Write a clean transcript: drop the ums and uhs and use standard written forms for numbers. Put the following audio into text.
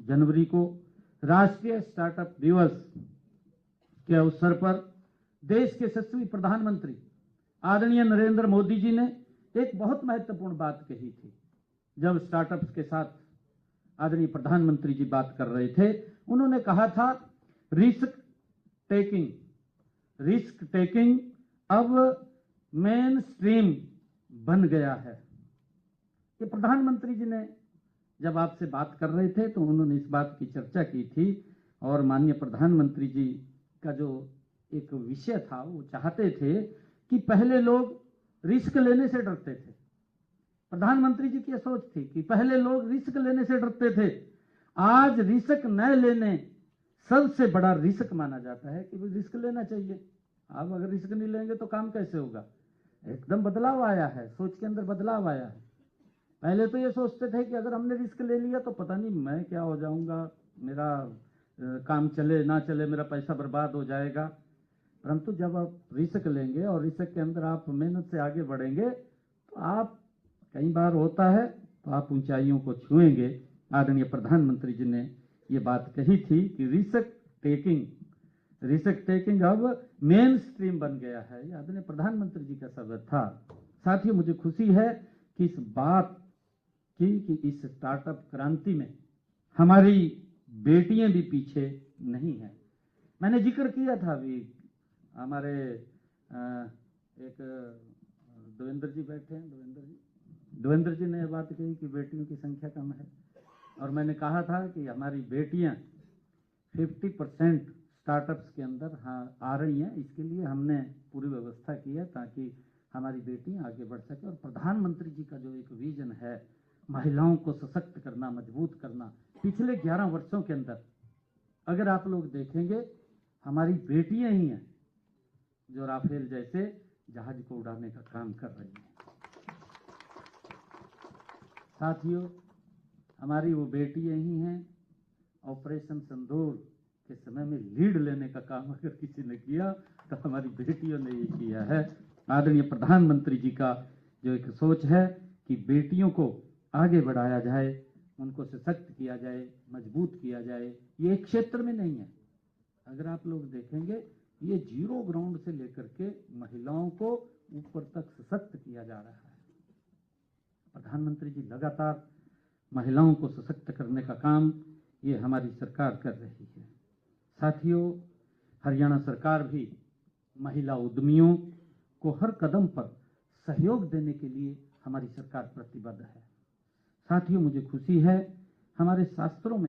जनवरी को राष्ट्रीय स्टार्टअप दिवस के अवसर पर देश के यशस्वी प्रधानमंत्री आदरणीय नरेंद्र मोदी जी ने एक बहुत महत्वपूर्ण बात कही थी। जब स्टार्टअप्स के साथ आदरणीय प्रधानमंत्री जी बात कर रहे थे, उन्होंने कहा था रिस्क टेकिंग अब मेन स्ट्रीम बन गया है। ये प्रधानमंत्री जी ने जब आपसे बात कर रहे थे तो उन्होंने इस बात की चर्चा की थी, और माननीय प्रधानमंत्री जी का जो एक विषय था, वो चाहते थे कि पहले लोग रिस्क लेने से डरते थे। प्रधानमंत्री जी की सोच थी कि पहले लोग रिस्क लेने से डरते थे, आज रिस्क न लेने सबसे बड़ा रिस्क माना जाता है कि रिस्क लेना चाहिए। आप अगर रिस्क नहीं लेंगे तो काम कैसे होगा। एकदम बदलाव आया है, सोच के अंदर बदलाव आया है। पहले तो ये सोचते थे कि अगर हमने रिस्क ले लिया तो पता नहीं मैं क्या हो जाऊंगा, मेरा काम चले ना चले, मेरा पैसा बर्बाद हो जाएगा। परंतु जब आप रिस्क लेंगे और रिस्क के अंदर आप मेहनत से आगे बढ़ेंगे तो आप, कई बार होता है, तो आप ऊंचाइयों को छुएंगे। आदरणीय प्रधानमंत्री जी ने ये बात कही थी कि रिस्क टेकिंग अब मेन स्ट्रीम बन गया है। ये आदरणीय प्रधानमंत्री जी का शब्द था। साथियों, मुझे खुशी है कि इस बात की कि इस स्टार्टअप क्रांति में हमारी बेटियां भी पीछे नहीं हैं। मैंने जिक्र किया था अभी, हमारे एक देवेंद्र जी बैठे हैं, देवेंद्र जी ने यह बात कही कि बेटियों की संख्या कम है, और मैंने कहा था कि हमारी बेटियां 50% स्टार्टअप्स के अंदर आ रही हैं। इसके लिए हमने पूरी व्यवस्था की है ताकि हमारी बेटियां आगे बढ़ सके। और प्रधानमंत्री जी का जो एक विजन है, महिलाओं को सशक्त करना, मजबूत करना, पिछले 11 वर्षों के अंदर अगर आप लोग देखेंगे, हमारी बेटियां ही हैं जो राफेल जैसे जहाज को उड़ाने का काम कर रही हैं। साथियों, हमारी वो बेटियां ही हैं। ऑपरेशन सिंदूर के समय में लीड लेने का काम अगर किसी ने किया तो हमारी बेटियों ने ये किया है। आदरणीय प्रधानमंत्री जी का जो एक सोच है कि बेटियों को आगे बढ़ाया जाए, उनको सशक्त किया जाए, मजबूत किया जाए, ये एक क्षेत्र में नहीं है। अगर आप लोग देखेंगे, ये जीरो ग्राउंड से लेकर के महिलाओं को ऊपर तक सशक्त किया जा रहा है। प्रधानमंत्री जी लगातार महिलाओं को सशक्त करने का काम ये हमारी सरकार कर रही है। साथियों, हरियाणा सरकार भी महिला उद्यमियों को हर कदम पर सहयोग देने के लिए हमारी सरकार प्रतिबद्ध है। साथियों, मुझे खुशी है, हमारे शास्त्रों में